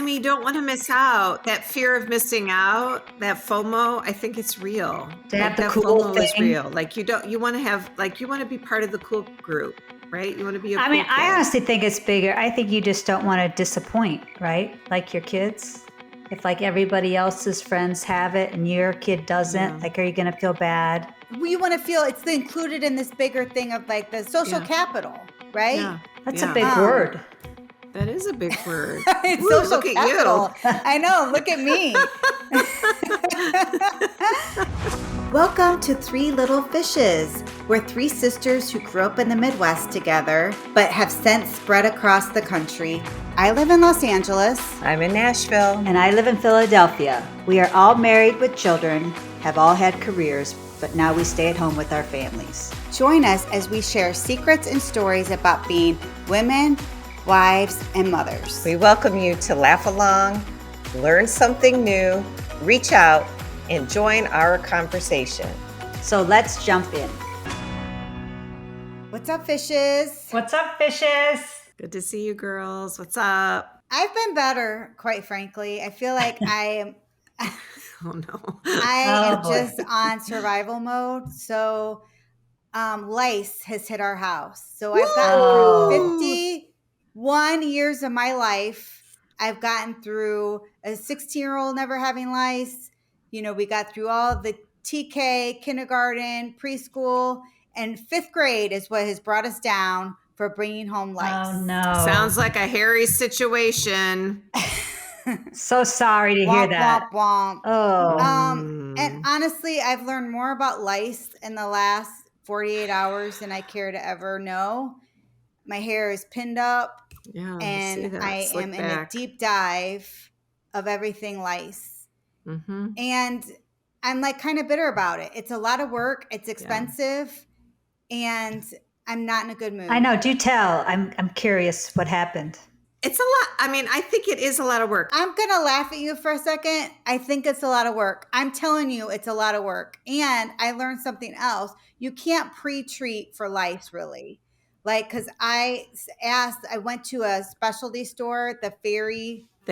I mean, you don't want to miss out. That fear of missing out, that FOMO, I think it's real. To have the that cool FOMO is thing. real. Like you want to be part of the cool group, right? You want to be a cool kid. I honestly think it's bigger. I think you just don't want to disappoint, right? Like your kids. If like everybody else's friends have it and your kid doesn't, like, are you going to feel bad? You want to feel it's included in this bigger thing of like the social capital, right? Yeah. That's a big word. That is a big word. It's Ooh, social look capital. at you. I know. Look at me. Welcome to Three Little Fishes. We're three sisters who grew up in the Midwest together, but have since spread across the country. I live in Los Angeles. I'm in Nashville. And I live in Philadelphia. We are all married with children, have all had careers, but now we stay at home with our families. Join us as we share secrets and stories about being women, wives, and mothers. We welcome you to laugh along, learn something new, reach out, and join our conversation. So let's jump in. What's up, fishes? What's up, fishes? Good to see you girls. What's up? I've been better, quite frankly. I feel like I am Oh no. I am just on survival mode. So lice has hit our house. So I've gotten through 51 years of my life. I've gotten through a 16-year-old never having lice. You know, we got through all of the TK, kindergarten, preschool, and 5th grade is what has brought us down for bringing home lice. Oh no. Sounds like a hairy situation. So sorry to hear that. Womp, womp. Oh. And honestly, I've learned more about lice in the last 48 hours than I care to ever know. My hair is pinned up, and I am in a deep dive of everything lice. Mm-hmm. And I'm like kind of bitter about it. It's a lot of work. It's expensive, and I'm not in a good mood. I know. Do tell. I'm curious what happened. It's a lot. I mean, I think it is a lot of work. I'm going to laugh at you for a second. I think it's a lot of work. I'm telling you, it's a lot of work. And I learned something else. You can't pre-treat for lice, really. Like, because I went to a specialty store, the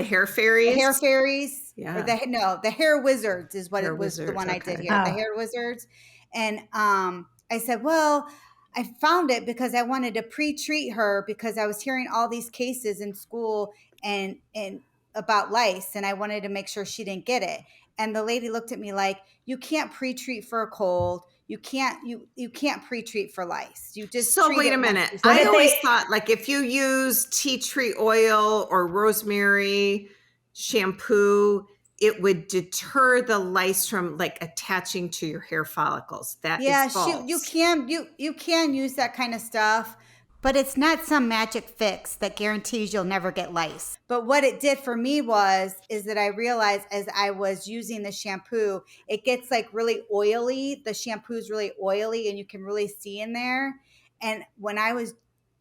hair fairies. Yeah. The hair wizards is what it was. The one I did here, the hair wizards. And I said, well, I found it because I wanted to pre-treat her because I was hearing all these cases in school and about lice, and I wanted to make sure she didn't get it. And the lady looked at me like, you can't pre-treat for a cold. You can't pre-treat for lice. You just wait a minute. I always thought like if you use tea tree oil or rosemary shampoo, it would deter the lice from like attaching to your hair follicles. That is false. You can use that kind of stuff, but it's not some magic fix that guarantees you'll never get lice. But what it did for me is that I realized as I was using the shampoo, it gets like really oily. The shampoo is really oily and you can really see in there. And when I was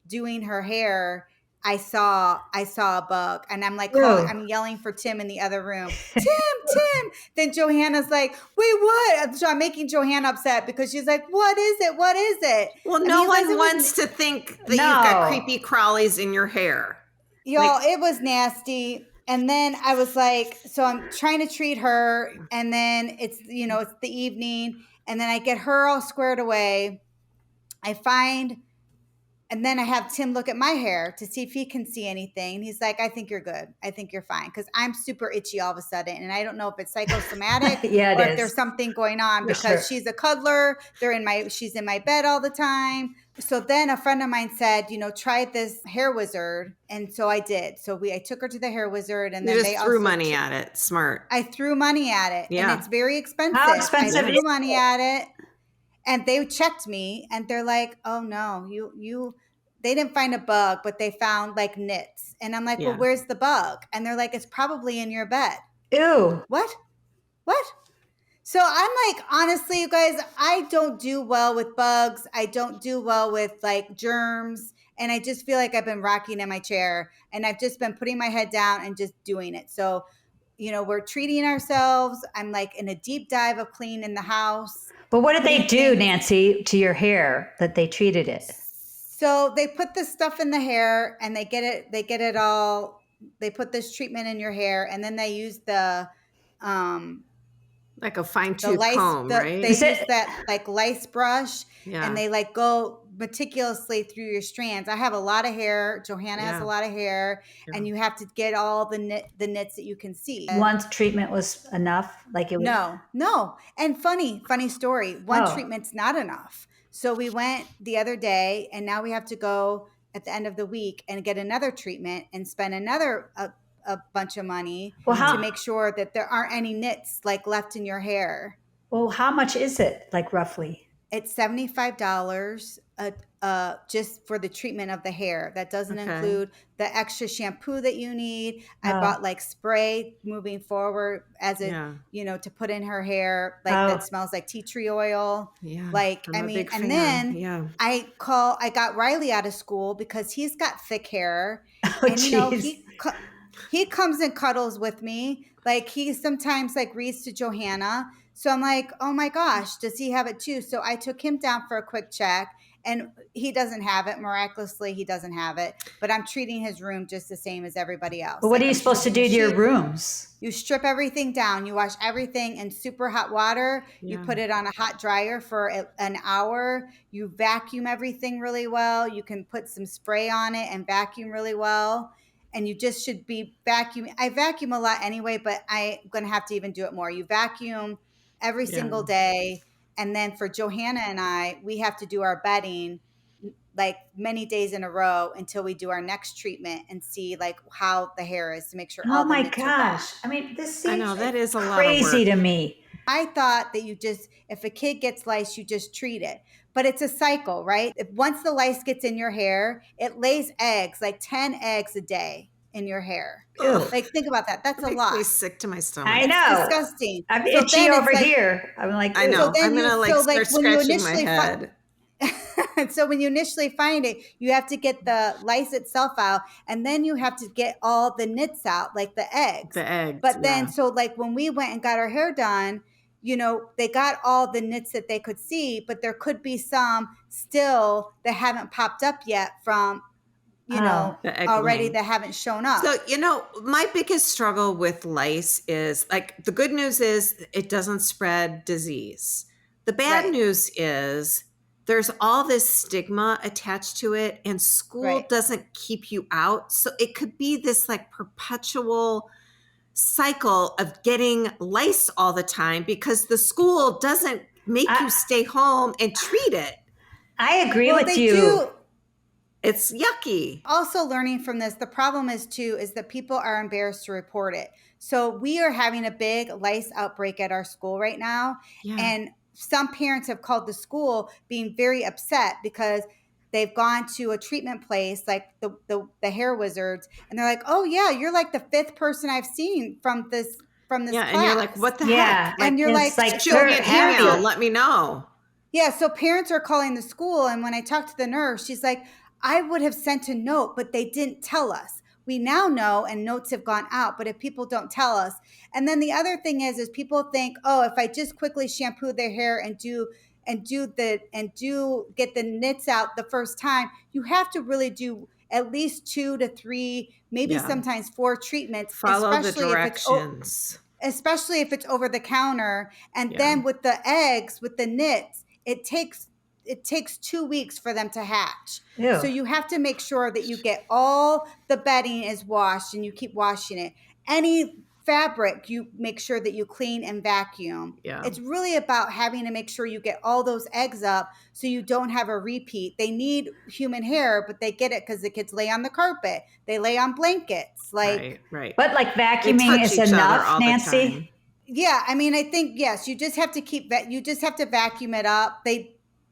doing her hair, I saw a bug, and I'm like, I'm yelling for Tim in the other room. Tim. Then Johanna's like, wait, what? So I'm making Johanna upset because she's like, what is it? What is it? Well, no one wants to think that you've got creepy crawlies in your hair. Y'all, it was nasty. And then I was like, so I'm trying to treat her, and then it's the evening, and then I get her all squared away. And then I have Tim look at my hair to see if he can see anything. He's like, I think you're good. I think you're fine. Because I'm super itchy all of a sudden. And I don't know if it's psychosomatic or if there's something going on because she's a cuddler. She's in my bed all the time. So then a friend of mine said, try this hair wizard. And so I did. So I took her to the hair wizard, and then they threw money at it. Smart. I threw money at it. Yeah. And it's very expensive. How expensive? I threw money at it. And they checked me, and they're like, "Oh no, they didn't find a bug, but they found like nits." And I'm like, "Well, where's the bug?" And they're like, "It's probably in your bed." Ew. What? So I'm like, honestly, you guys, I don't do well with bugs. I don't do well with like germs, and I just feel like I've been rocking in my chair, and I've just been putting my head down and just doing it. So, we're treating ourselves. I'm like in a deep dive of cleaning the house. But what did they do, Nancy, to your hair that they treated it? So they put the stuff in the hair, and they get it all this treatment in your hair, and then they use the Like a fine-tooth lice, comb, right? they use that like lice brush, Yeah. and they like go meticulously through your strands. I have a lot of hair. Johanna has Yeah. a lot of hair, Yeah. and you have to get all the nits that you can see. One treatment was enough? Like it was? No. And funny story. One treatment's not enough. So we went the other day, and now we have to go at the end of the week and get another treatment and spend another a bunch of money to make sure that there aren't any nits like left in your hair. Well, how much is it, like roughly? It's $75 just for the treatment of the hair. That doesn't include the extra shampoo that you need. I bought like spray moving forward as it, to put in her hair, like that smells like tea tree oil. Yeah. Like, I'm a big and fan. then I got Riley out of school because he's got thick hair. Oh, and, he comes and cuddles with me. Like he sometimes like reads to Johanna. So I'm like, oh my gosh, does he have it too? So I took him down for a quick check, and he doesn't have it. Miraculously, he doesn't have it. But I'm treating his room just the same as everybody else. But what are you supposed to do to your rooms? You strip everything down. You wash everything in super hot water. You put it on a hot dryer for an hour. You vacuum everything really well. You can put some spray on it and vacuum really well. And you just should be vacuuming. I vacuum a lot anyway, but I'm going to have to even do it more. You vacuum every single day. And then for Johanna and I, we have to do our bedding like many days in a row until we do our next treatment and see like how the hair is to make sure all the nits are gone. I mean, this seems that is a lot of crazy work to me. I thought that if a kid gets lice, you just treat it. But it's a cycle, right? Once the lice gets in your hair, it lays eggs, like 10 eggs a day in your hair. Ew. Like, think about that. That's a lot. Makes me sick to my stomach. I know. It's disgusting. I'm itchy over here. I'm like, I know. So I'm going to start scratching my head. So when you initially find it, you have to get the lice itself out, and then you have to get all the nits out, like the eggs. But then, so like when we went and got our hair done, they got all the nits that they could see, but there could be some still that haven't popped up yet from, already that haven't shown up. So, my biggest struggle with lice is like, the good news is it doesn't spread disease. The bad news is there's all this stigma attached to it, and school doesn't keep you out. So it could be this like perpetual cycle of getting lice all the time because the school doesn't make you stay home and treat it. I agree with you. It's yucky. Also learning from this, the problem is that people are embarrassed to report it. So we are having a big lice outbreak at our school right now. Yeah. And some parents have called the school being very upset because they've gone to a treatment place like the hair wizards, and they're like, oh yeah, you're like the 5th person I've seen from this class. And you're like, what the heck? And you're like, shoot me an email, let me know. Yeah, so parents are calling the school, and when I talked to the nurse, she's like, I would have sent a note, but they didn't tell us. We now know, and notes have gone out, but if people don't tell us. And then the other thing is people think, oh, if I just quickly shampoo their hair and get the nits out the first time, you have to really do at least 2 to 3, maybe sometimes 4 treatments. Follow the directions. Especially if it's over the counter. And then with the eggs, with the nits, it takes 2 weeks for them to hatch. Ew. So you have to make sure that you get all the bedding is washed and you keep washing it. Any fabric, you make sure that you clean and vacuum. Yeah. It's really about having to make sure you get all those eggs up so you don't have a repeat. They need human hair, but they get it because the kids lay on the carpet. They lay on blankets. Like, right. But like vacuuming is enough, Nancy? Yeah. I mean, I think, yes, you just have to vacuum it up.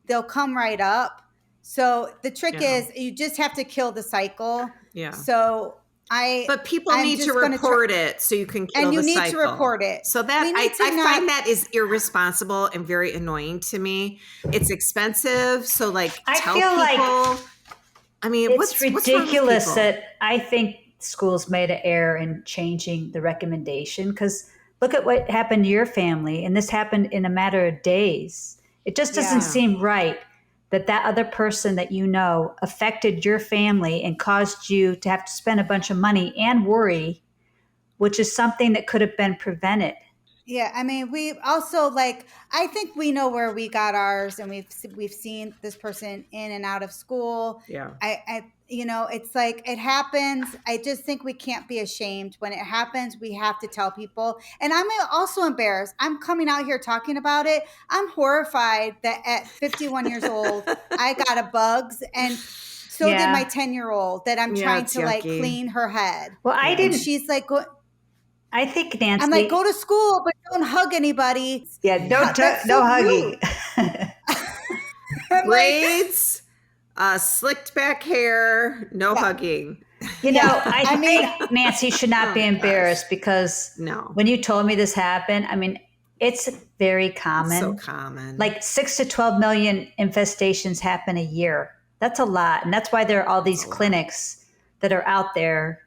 They'll come right up. So the trick is you just have to kill the cycle. Yeah. So but people need to report it so you can kill the cycle. And you need to report it. So that I find that is irresponsible and very annoying to me. It's expensive. So like tell people. I mean, it's ridiculous that I think schools made an error in changing the recommendation, because look at what happened to your family, and this happened in a matter of days. It just doesn't seem right that other person that you know affected your family and caused you to have to spend a bunch of money and worry, which is something that could have been prevented. Yeah, I mean, we also like. I think we know where we got ours, and we've seen this person in and out of school. Yeah. It's like it happens. I just think we can't be ashamed when it happens. We have to tell people. And I'm also embarrassed. I'm coming out here talking about it. I'm horrified that at 51 years old, I got a bugs, and so did my 10-year-old. That I'm trying to like clean her head. Well, I didn't. And she's like, I think Nancy. I'm like, go to school, but don't hug anybody. Yeah, no hugging. Braids, slicked back hair, no hugging. You know, I think Nancy should not be embarrassed because when you told me this happened, I mean, it's very common. So common. Like 6 to 12 million infestations happen a year. That's a lot. And that's why there are all these clinics that are out there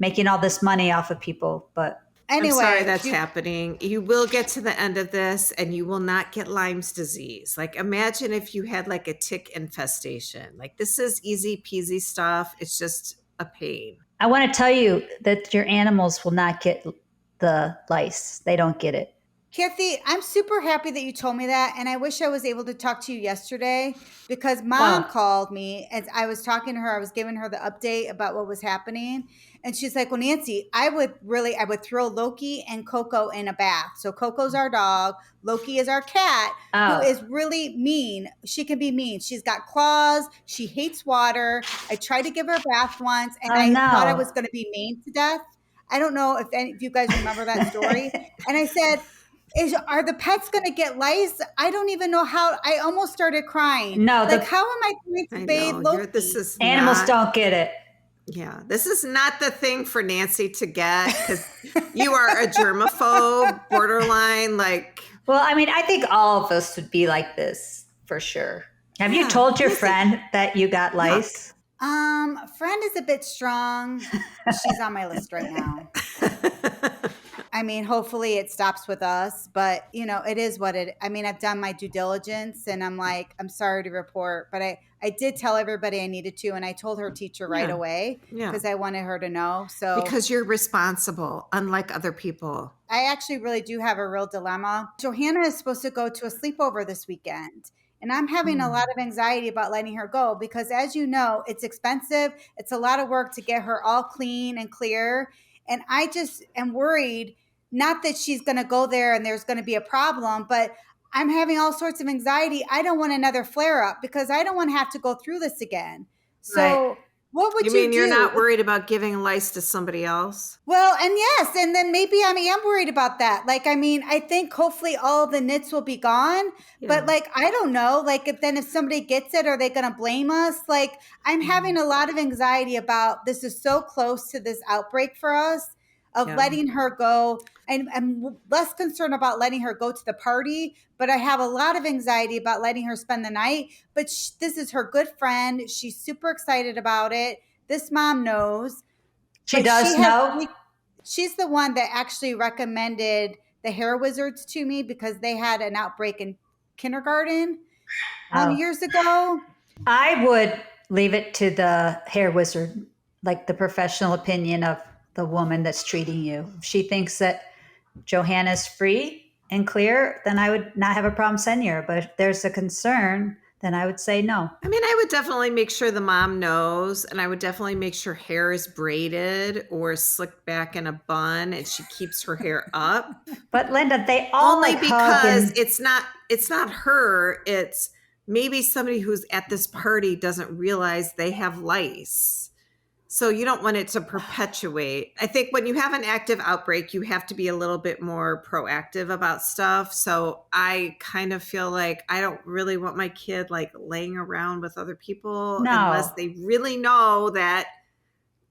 making all this money off of people. But anyway, I'm sorry that's happening. You will get to the end of this and you will not get Lyme's disease. Like imagine if you had like a tick infestation. Like this is easy peasy stuff. It's just a pain. I want to tell you that your animals will not get the lice. They don't get it. Kathy, I'm super happy that you told me that. And I wish I was able to talk to you yesterday because Mom called me as I was talking to her. I was giving her the update about what was happening. And she's like, well, Nancy, I would throw Loki and Coco in a bath. So Coco's our dog. Loki is our cat who is really mean. She can be mean. She's got claws. She hates water. I tried to give her a bath once and I thought I was going to be mean to death. I don't know if any of you guys remember that story. And I said, are the pets going to get lice? I don't even know how. I almost started crying. No. Like, how am I going to bathe Loki? Animals don't get it. Yeah, this is not the thing for Nancy to get because you are a germaphobe, borderline. Like, well, I mean, I think all of us would be like this for sure. Have you told your friend that you got lice? Friend is a bit strong. She's on my list right now. I mean, hopefully it stops with us, but you know, it is what it, I mean, I've done my due diligence and I'm like, I'm sorry to report, but I did tell everybody I needed to. And I told her teacher right away because I wanted her to know. So because you're responsible, unlike other people. I actually really do have a real dilemma. Johanna is supposed to go to a sleepover this weekend. And I'm having a lot of anxiety about letting her go because as you know, it's expensive. It's a lot of work to get her all clean and clear. And I just am worried, not that she's going to go there and there's going to be a problem, but I'm having all sorts of anxiety. I don't want another flare up because I don't want to have to go through this again. So what would you do? You mean you're not worried about giving lice to somebody else? Well, and yes, and then maybe I am worried about that. Like, I mean, I think hopefully all the nits will be gone, but like, I don't know, like if somebody gets it, are they going to blame us? Like, I'm having a lot of anxiety about this is so close to this outbreak for us of letting her go. And I'm less concerned about letting her go to the party, but I have a lot of anxiety about letting her spend the night. But this is her good friend. She's super excited about it. This mom knows. She does know? She's the one that actually recommended the hair wizards to me because they had an outbreak in kindergarten years ago. I would leave it to the hair wizard, like the professional opinion of the woman that's treating you. If she thinks that Johanna's free and clear, then I would not have a problem sending her. But if there's a concern, then I would say no. I mean, I would definitely make sure the mom knows, and I would definitely make sure hair is braided or slicked back in a bun and she keeps her hair up. But Linda, they all only because it's not her, it's maybe somebody who's at this party doesn't realize they have lice. So you don't want it to perpetuate. I think when you have an active outbreak, you have to be a little bit more proactive about stuff. So I kind of feel like I don't really want my kid like laying around with other people unless they really know that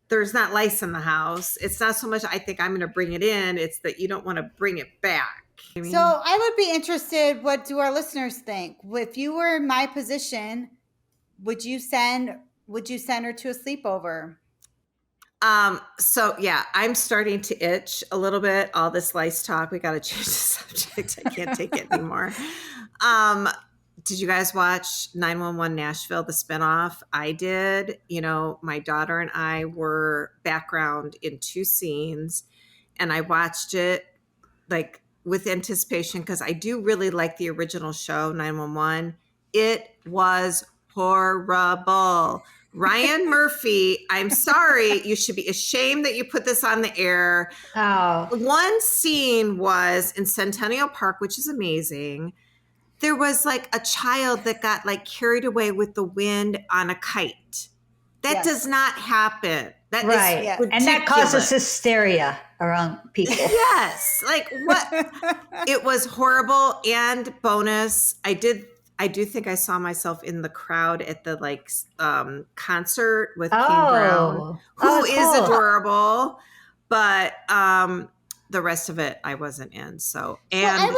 there's not lice in the house. It's not so much I think I'm going to bring it in. It's that you don't want to bring it back. I mean, so I would be interested, what do our listeners think? If you were in my position, would you send her to a sleepover? So yeah, I'm starting to itch a little bit. All this lice talk, we got to change the subject. I can't take it anymore. did you guys watch 911 Nashville, the spinoff? I did. You know, my daughter and I were background in 2 scenes, and I watched it like with anticipation because I do really like the original show, 911. It was horrible. Ryan Murphy, I'm sorry. You should be ashamed that you put this on the air. Oh, One scene was in Centennial Park, which is amazing. There was like a child that got like carried away with the wind on a kite. That Yes. does not happen. That is right. Yeah. And that causes ridiculous. hysteria around people. Yes. Like what? It was horrible. And bonus, I do think I saw myself in the crowd at the like concert with Kane Brown, who is cool. adorable, but the rest of it I wasn't in. So, and Well, I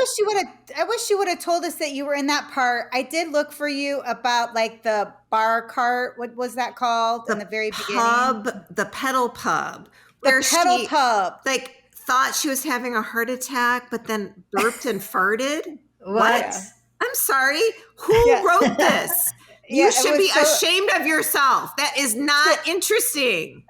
wish you would have told us that you were in that part. I did look for you about like the bar cart. What was that called in the very beginning? The pedal pub, The where pedal she pub. like thought she was having a heart attack, but then burped and farted. What? I'm sorry. Who Yeah. wrote this? Yeah, You it should was be so- ashamed of yourself. That is not interesting.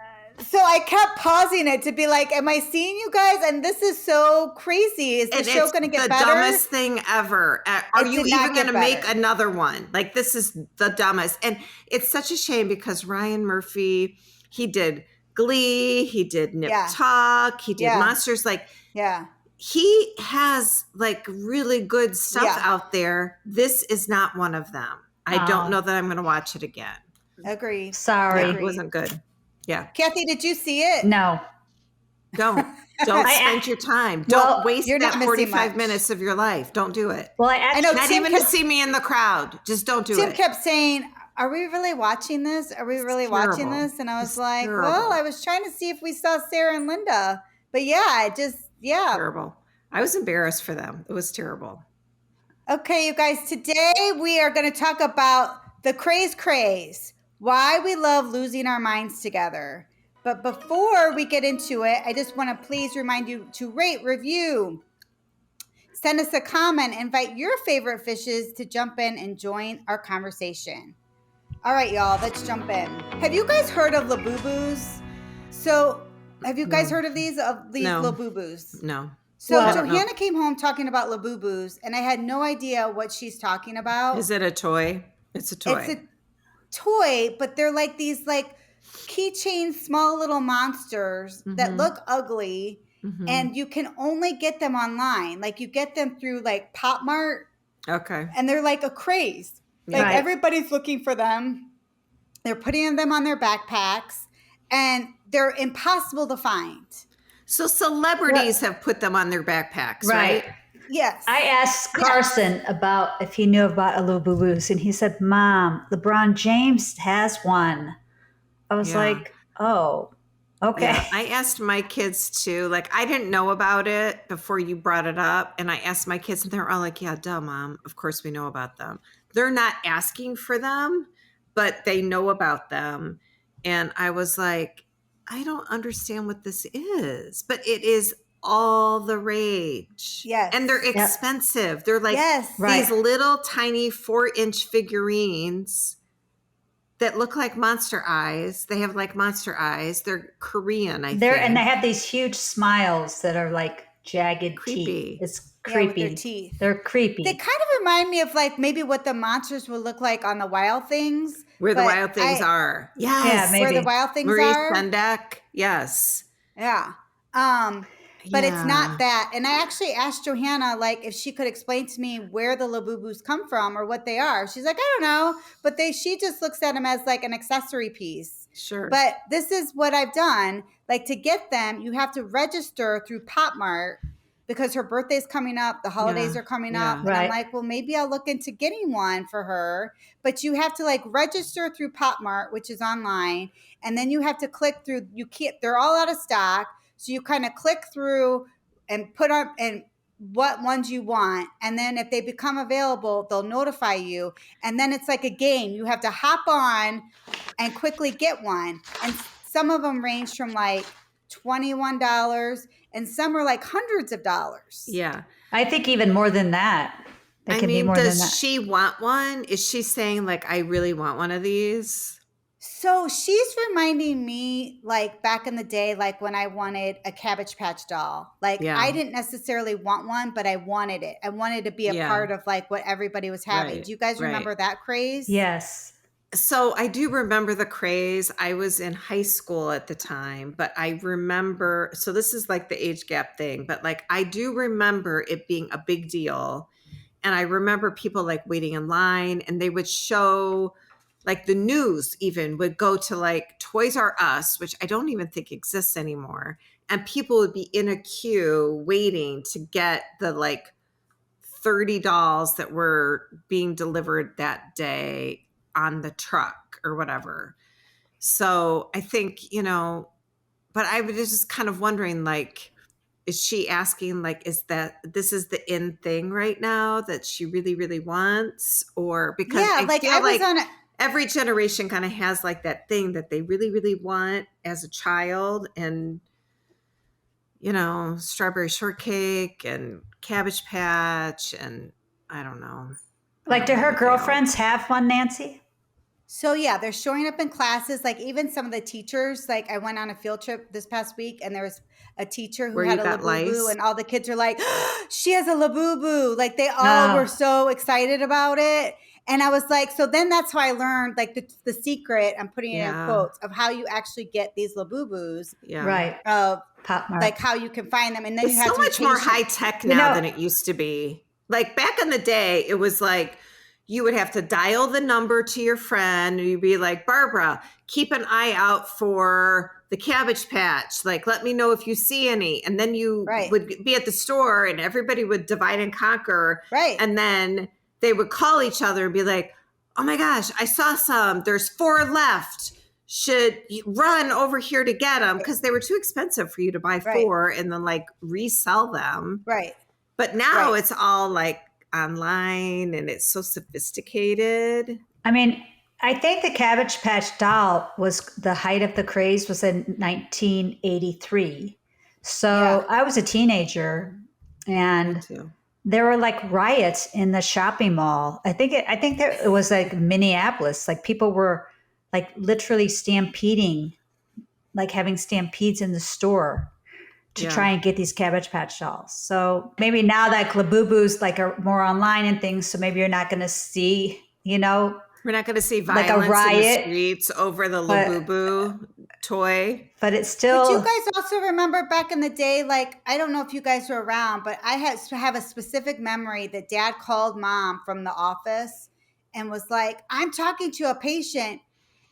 So I kept pausing it to be like, am I seeing you guys? And this is so crazy. Is the And show it's going to get the better? dumbest thing ever. Are It you did not even get going to make better. another one? Like, this is the dumbest. And it's such a shame because Ryan Murphy, he did Glee, he did Nip Yeah. Tuck, he did Yeah. Monsters. Like, Yeah. he has like really good stuff Yeah. out there. This is not one of them. I Oh. don't know that I'm going to watch it again. Agree. Sorry. Yeah, it wasn't good. Yeah. Kathy, did you see it? No. Don't spend your time. Well, Don't waste you're not that missing 45 much. minutes of your life. Don't do it. Well, I I actually know Not Tim even kept, to see me in the crowd. Just don't do Tim it. kept saying, are we really watching this? Are we really watching terrible. this? And I was It's like, terrible. well, I was trying to see if we saw Sarah and Linda. But yeah, Terrible. I was embarrassed for them. It was terrible. Okay, you guys, today we are going to talk about the Craze Craze, why we love losing our minds together. But before we get into it, I just want to please remind you to rate, review, send us a comment, invite your favorite fishes to jump in and join our conversation. All right, y'all, let's jump in. Have you guys heard of Labubus? So, have you guys heard of these No. Labubus? No. So Well, Johanna came home talking about Labubus, and I had no idea what she's talking about. Is it a toy? It's a toy. It's a toy, but they're like these like keychain small little monsters that Mhm. look ugly, Mhm. and you can only get them online. Like you get them through like Pop Mart, Okay. and they're like a craze. Like Right. everybody's looking for them. They're putting them on their backpacks, and they're impossible to find. So celebrities have put them on their backpacks, right? Right. Yes. I asked Carson about if he knew about a Labubu's, and he said, Mom, LeBron James has one. I was Yeah. like, oh, okay. Yeah, I asked my kids too. Like, I didn't know about it before you brought it up. And I asked my kids, and they were all like, yeah, duh, Mom. Of course we know about them. They're not asking for them, but they know about them. And I was like, I don't understand what this is, but it is all the rage. Yes. And they're expensive. They're like Yes. Right. these little tiny 4-inch figurines that look like monster eyes. They have like monster eyes. They're Korean, I think. And they have these huge smiles that are like jagged Creepy. teeth. It's Yeah, creepy. with their teeth. They're creepy. They kind of remind me of like maybe what the monsters would look like on the Wild Things. Where the but wild things are. Yes. Yeah, maybe. Where the Wild Things Maurice are. Sendak. Yes. Yeah. But it's Yeah. not that. And I actually asked Johanna, like, if she could explain to me where the Labubus come from or what they are. She's like, I don't know. But she just looks at them as like an accessory piece. Sure. But this is what I've done. Like to get them, you have to register through Pop Mart because her birthday's coming up. The holidays Yeah, are coming yeah. up. And Right. I'm like, well, maybe I'll look into getting one for her. But you have to like register through Pop Mart, which is online. And then you have to click through. You can't, they're all out of stock. So you kind of click through and put up and what ones you want. And then if they become available, they'll notify you. And then it's like a game. You have to hop on and quickly get one. And some of them range from like $21 and some are like hundreds of dollars. yeah. I think even more than that. It I can be mean, more than does that. she want one? Is she saying like, I really want one of these? So she's reminding me, like back in the day, like when I wanted a Cabbage Patch doll. Like Yeah. I didn't necessarily want one, but I wanted it. I wanted to be a Yeah. part of like what everybody was having. Right, Do you guys remember right. that craze? Yes. So I do remember the craze. I was in high school at the time, but I remember, so this is like the age gap thing, but like I do remember it being a big deal. And I remember people like waiting in line, and they would show, like the news even would go to like Toys R Us, which I don't even think exists anymore. And people would be in a queue waiting to get the like 30 dolls that were being delivered that day on the truck or whatever. So I think, but I was just kind of wondering, like, is she asking, like, is this is the in thing right now that she really, really wants? Or because Yeah, I like feel I was like on a every generation kind of has like that thing that they really, really want as a child. And, strawberry shortcake and Cabbage Patch, and I don't know. Like, do her Anything girlfriends else. have one, Nancy? So yeah, they're showing up in classes. Like even some of the teachers, like I went on a field trip this past week and there was a teacher who Where had you a got Labubu lice? and all the kids are like, she has a Labubu. Like they all were No. so excited about it. And I was like, so then that's how I learned like the secret, I'm putting it in Yeah. quotes, of how you actually get these Labubus, Yeah. Right. of Pop Mart. like how you can find them. And then It's you had so to be much more patient. high tech You now know- than it used to be. Like back in the day, it was like you would have to dial the number to your friend, and you'd be like, Barbara, keep an eye out for the Cabbage Patch. Like, let me know if you see any. And then you Right. would be at the store, and everybody would divide and conquer. Right. And then they would call each other and be like, oh my gosh, I saw some. There's 4 left. Should you run over here to get them? Because they were too expensive for you to buy Right. 4 and then like resell them. Right. But now Right. it's all like online, and it's so sophisticated. I mean, I think the Cabbage Patch doll was the height of the craze was in 1983. So Yeah. I was a teenager, and Too. there were like riots in the shopping mall. I think that it was like Minneapolis. Like people were like literally stampeding, like having stampedes in the store to Yeah. try and get these Cabbage Patch dolls. So maybe now that Labubu's like are more online and things, so maybe you're not going to see, We're not going to see Like a violence in the riot, streets over the but- Labubu toy. but it's But still. you guys also remember back in the day, like, I don't know if you guys were around, but I have a specific memory that dad called mom from the office and was like, I'm talking to a patient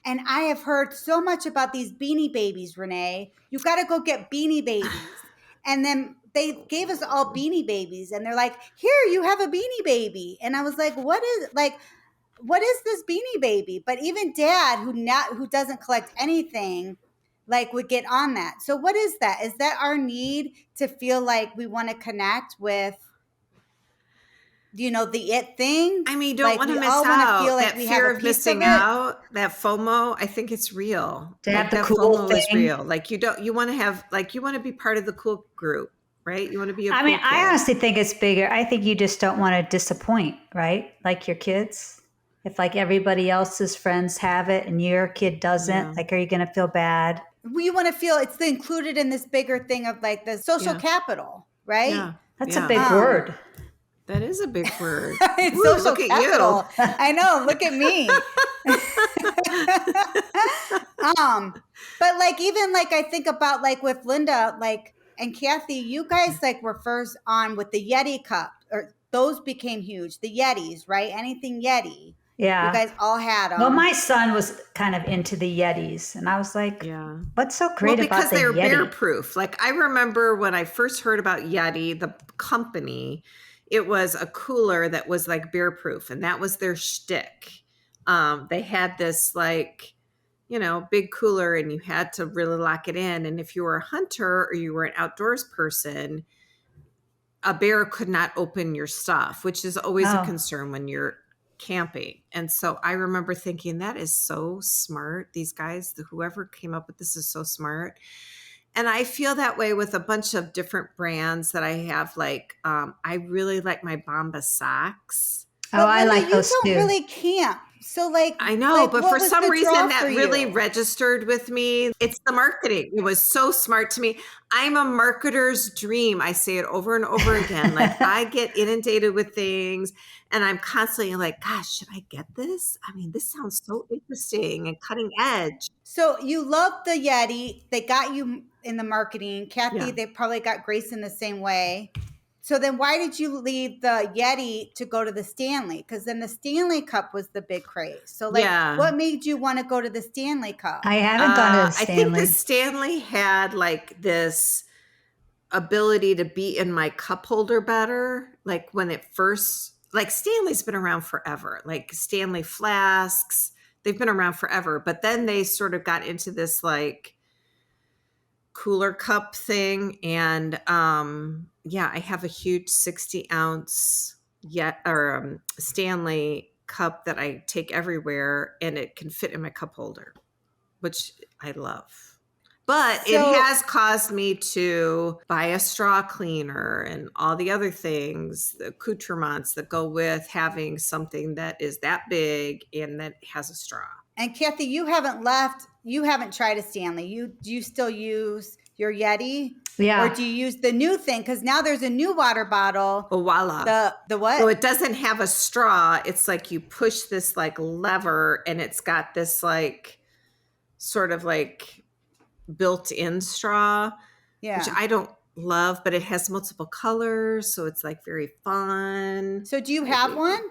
and I have heard so much about these Beanie Babies, Renee. You got to go get Beanie Babies. And then they gave us all Beanie Babies and they're like, here, you have a Beanie Baby. And I was like, what is this Beanie Baby? But even dad, who doesn't collect anything, like would get on that. So what is that? Is that our need to feel like we want to connect with, the it thing? I mean, you don't Like, want to we miss all wanna out. feel like That we have fear a of piece missing of it. out, that FOMO, I think it's real. To have Like, the that cool FOMO is thing. real. Like you want to have, like you want to be part of the cool group, right? You want to be a I cool mean, kid. I honestly think it's bigger. I think you just don't want to disappoint, right? Like your kids. If like everybody else's friends have it and your kid doesn't, Yeah. like, are you going to feel bad? We want to feel it's included in this bigger thing of like the social Yeah. capital, right? Yeah. That's Yeah. a big word. That is a big word. It's Woo, social look at capital. you. I know. Look at me. But like even like I think about like with Linda, like and Kathy, you guys like were first on with the Yeti cup, or those became huge. The Yetis, right? Anything Yeti. Yeah. You guys all had them. Well, my son was kind of into the Yetis, and I was like, Yeah. what's so great Well, about because the they're Yeti? bear proof. Like I remember when I first heard about Yeti, the company, it was a cooler that was like bear proof, and that was their shtick. They had this like, big cooler, and you had to really lock it in. And if you were a hunter or you were an outdoors person, a bear could not open your stuff, which is always a Oh. concern when you're camping. And so I remember thinking that is so smart. These guys, whoever came up with this is so smart. And I feel that way with a bunch of different brands that I have. Like, I really like my Bomba socks. Oh, But I Linda, like you those don't too. really camp. So I know, but what for was some the draw reason for that really you? registered with me. It's the marketing. It was so smart to me. I'm a marketer's dream. I say it over and over again. Like I get inundated with things and I'm constantly like, gosh, should I get this? I mean, this sounds so interesting and cutting edge. So you love the Yeti. They got you in the marketing. Kathy, Yeah. they probably got Grace in the same way. So then why did you leave the Yeti to go to the Stanley? Because then the Stanley Cup was the big craze. So like Yeah. what made you want to go to the Stanley Cup? I haven't gone to the I think the Stanley. Stanley had like this ability to be in my cup holder better. Like when it first, like Stanley's been around forever, like Stanley flasks, they've been around forever. But then they sort of got into this like cooler cup thing. And yeah, I have a huge 60-ounce Stanley cup that I take everywhere and it can fit in my cup holder, which I love. But it has caused me to buy a straw cleaner and all the other things, the accoutrements that go with having something that is that big and that has a straw. And Kathy, you haven't tried a Stanley. Do you still use your Yeti? Yeah. Or do you use the new thing? Because now there's a new water bottle. Oh, voila. The what? So it doesn't have a straw. It's like you push this like lever and it's got this like sort of like built-in straw, Yeah. which I don't love, but it has multiple colors, so it's like very fun. So do you have one?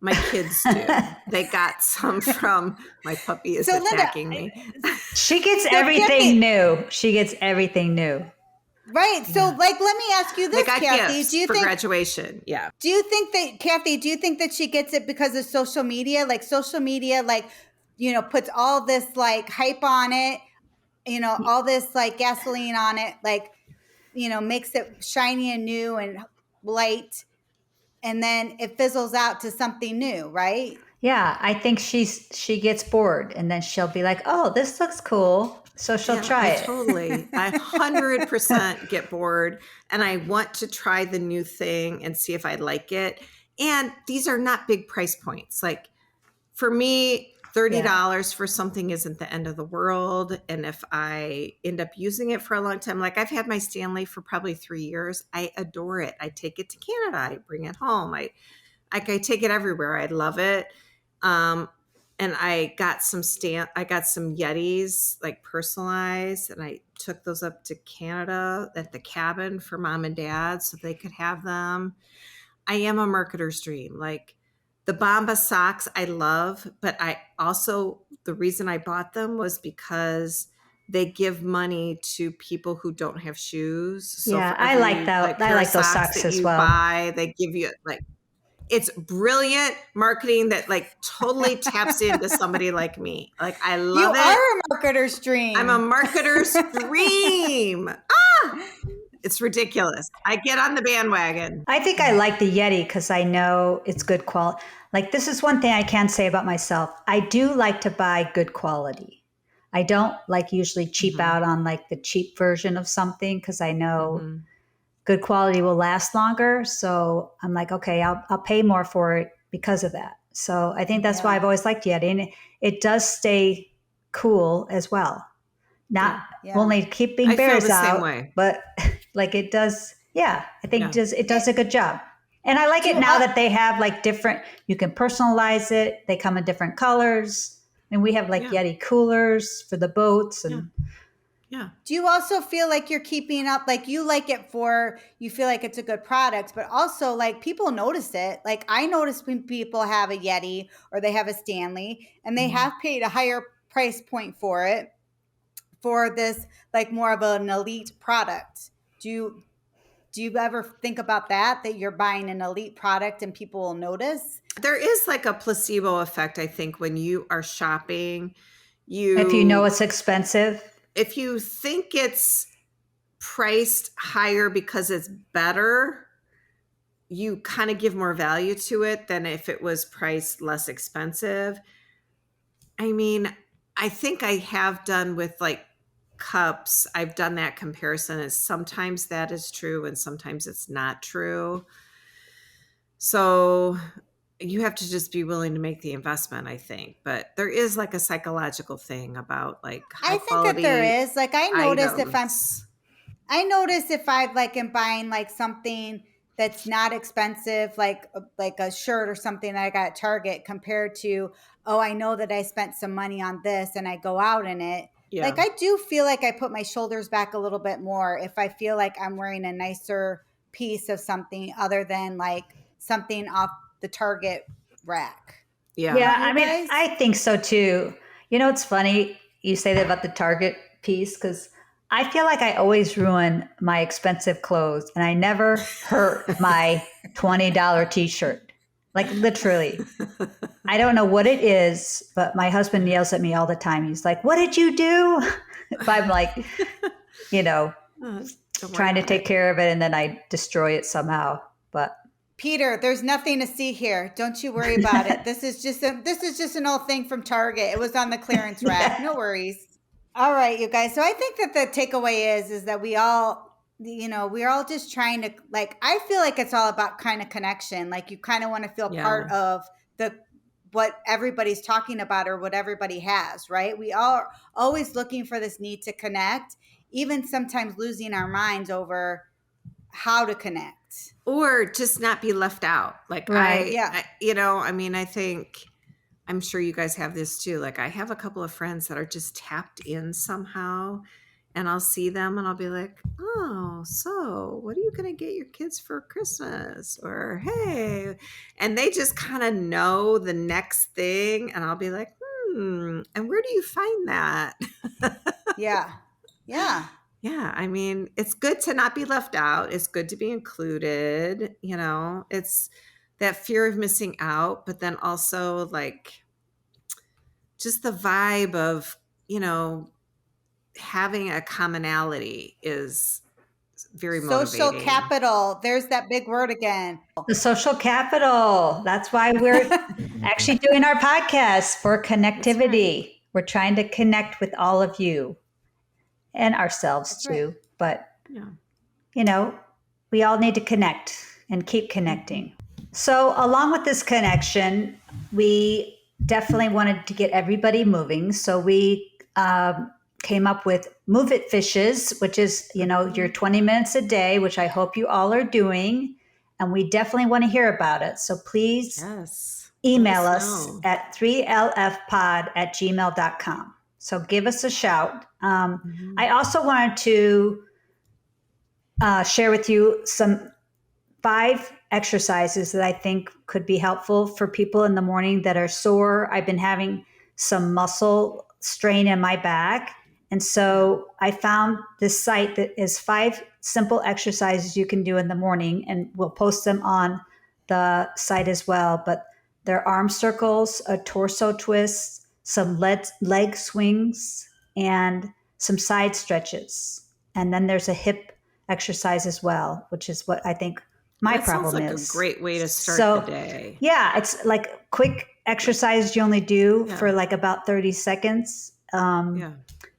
My kids do. They got some from my puppy is attacking me. She gets everything new. She gets everything new. Right. So like let me ask you this, They got Kathy. gifts Do you for think graduation? Yeah. do you think that Kathy, do you think that she gets it because of social media? Like social media, like, you know, puts all this like hype on it, you know, all this like gasoline on it, like, you know, makes it shiny and new and light. And then it fizzles out to something new, right? Yeah, I think she gets bored and then she'll be like, "Oh, this looks cool." So she'll try it. Totally. I 100% get bored and I want to try the new thing and see if I like it. And these are not big price points. Like for me, $30 for something isn't the end of the world. And if I end up using it for a long time, like I've had my Stanley for probably 3 years, I adore it. I take it to Canada. I bring it home. I take it everywhere. I love it. And I got some Yetis like personalized and I took those up to Canada at the cabin for mom and dad so they could have them. I am a marketer's dream. Like the Bomba socks I love, but I also, the reason I bought them was because they give money to people who don't have shoes. So Yeah, for I every, like that. pair I of like those socks that as you well. buy, they give you like, it's brilliant marketing that like totally taps into somebody like me. Like I love it. You are a marketer's dream. I'm a marketer's dream. It's ridiculous. I get on the bandwagon. I think I like the Yeti because I know it's good quality. Like this is one thing I can say about myself. I do like to buy good quality. I don't like usually cheap out on like the cheap version of something because I know good quality will last longer. So I'm like, okay, I'll pay more for it because of that. So I think that's why I've always liked Yeti. And it does stay cool as well. Not only keeping I feel bears the same out, way. but like it does. Yeah, I think it does a good job. And I like it now that they have like different, you can personalize it. They come in different colors. And we have like Yeti coolers for the boats and Do you also feel like you're keeping up? Like you like it you feel like it's a good product, but also like people notice it. Like I notice when people have a Yeti or they have a Stanley and they have paid a higher price point for it, for this like more of an elite product. Do you ever think about that you're buying an elite product and people will notice? There is like a placebo effect, I think, when you are shopping. if you know it's expensive. If you think it's priced higher because it's better, you kind of give more value to it than if it was priced less expensive. I mean, I think I have done with like cups, I've done that comparison, is sometimes that is true and sometimes it's not true. So you have to just be willing to make the investment, I think. But there is like a psychological thing about like high I think that there quality is. Like, I notice items. if I like am buying like something that's not expensive, like a shirt or something that I got at Target, compared to, oh, I know that I spent some money on this and I go out in it. Yeah. Like, I do feel like I put my shoulders back a little bit more if I feel like I'm wearing a nicer piece of something other than like something off the Target rack. Yeah. Yeah, Don't you I mean, guys? I think so too. You know, it's funny you say that about the Target piece because I feel like I always ruin my expensive clothes and I never hurt my $20 t-shirt. Like literally. I don't know what it is, but my husband yells at me all the time. He's like, "What did you do?" If I'm like, you know, Don't worry trying to about take it. care of it and then I destroy it somehow. But Peter, there's nothing to see here. Don't you worry about it. This is just an old thing from Target. It was on the clearance rack. yeah. No worries. All right, you guys. So I think that the takeaway is that we all, we're all just trying to, like, I feel like it's all about kind of connection. Like, you kind of want to feel Yeah. part of what everybody's talking about or what everybody has, right? We are always looking for this need to connect, even sometimes losing our minds over how to connect. Or just not be left out. Like Right. Yeah. I mean, I think I'm sure you guys have this too. Like I have a couple of friends that are just tapped in somehow, and I'll see them and I'll be like, "Oh, so what are you going to get your kids for Christmas?" Or, "Hey." And they just kind of know the next thing and I'll be like, "And where do you find that?" Yeah. Yeah. Yeah, I mean, it's good to not be left out. It's good to be included. It's that fear of missing out, but then also like just the vibe of, having a commonality is very Social motivating. capital. There's that big word again. The social capital. That's why we're actually doing our podcast for connectivity. We're trying to connect with all of you and ourselves That's too. right. But, Yeah. we all need to connect and keep connecting. So, along with this connection, we definitely wanted to get everybody moving. So, we came up with Move It Fishes, which is, your 20 minutes a day, which I hope you all are doing. And we definitely want to hear about it. So, please Yes. email Let us know. at 3lfpod@gmail.com. So, give us a shout. I also wanted to share with you some 5 exercises that I think could be helpful for people in the morning that are sore. I've been having some muscle strain in my back. And so I found this site that is 5 simple exercises you can do in the morning, and we'll post them on the site as well. But they're arm circles, a torso twist, some leg swings, and some side stretches. And then there's a hip exercise as well, which is what I think my That sounds problem like is. a great way to start the day. Yeah, it's like quick exercise you only do for like about 30 seconds.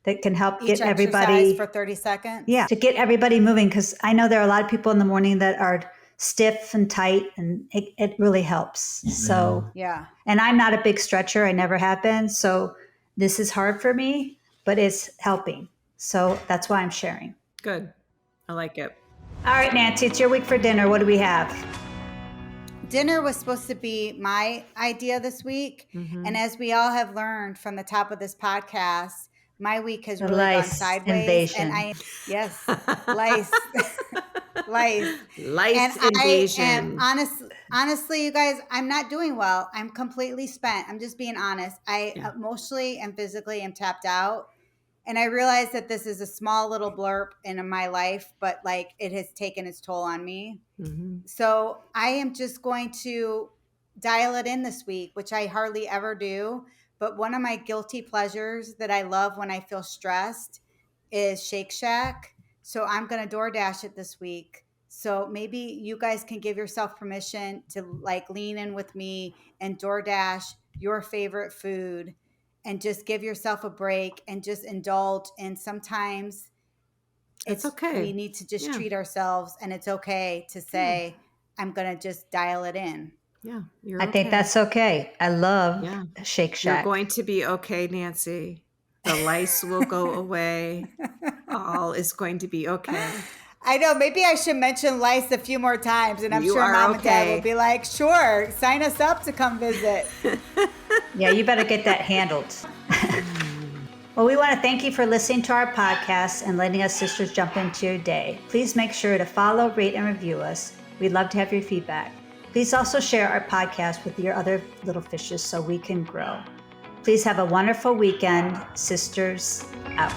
That can help Each get everybody exercise for 30 seconds. Yeah, to get everybody moving, because I know there are a lot of people in the morning that are stiff and tight, and it really helps. So Yeah. and I'm not a big stretcher. I never have been. So this is hard for me, but it's helping. So that's why I'm sharing. Good. I like it. All right, Nancy, it's your week for dinner. What do we have? Dinner was supposed to be my idea this week. And as we all have learned from the top of this podcast, my week has really gone Lice sideways. invasion. And lice. Lice. Lice And invasion. I am honestly, you guys, I'm not doing well. I'm completely spent. I'm just being honest. I emotionally and physically am tapped out. And I realize that this is a small little blurb in my life, but like it has taken its toll on me. So I am just going to dial it in this week, which I hardly ever do. But one of my guilty pleasures that I love when I feel stressed is Shake Shack. So I'm going to DoorDash it this week. So maybe you guys can give yourself permission to like lean in with me and DoorDash your favorite food and just give yourself a break and just indulge. And sometimes It's okay. We need to just Yeah. treat ourselves, and it's okay to say, I'm going to just dial it in. Yeah, you're I think okay. that's okay. I love Yeah. Shake You're Shack. going to be okay, Nancy. The lice will go away. All is going to be okay. I know. Maybe I should mention lice a few more times, and I'm You sure are Mom and Dad okay. will be like, sure, sign us up to come visit. Yeah, you better get that handled. Well, we want to thank you for listening to our podcast and letting us sisters jump into your day. Please make sure to follow, rate, and review us. We'd love to have your feedback. Please also share our podcast with your other little fishes so we can grow. Please have a wonderful weekend. Sisters out.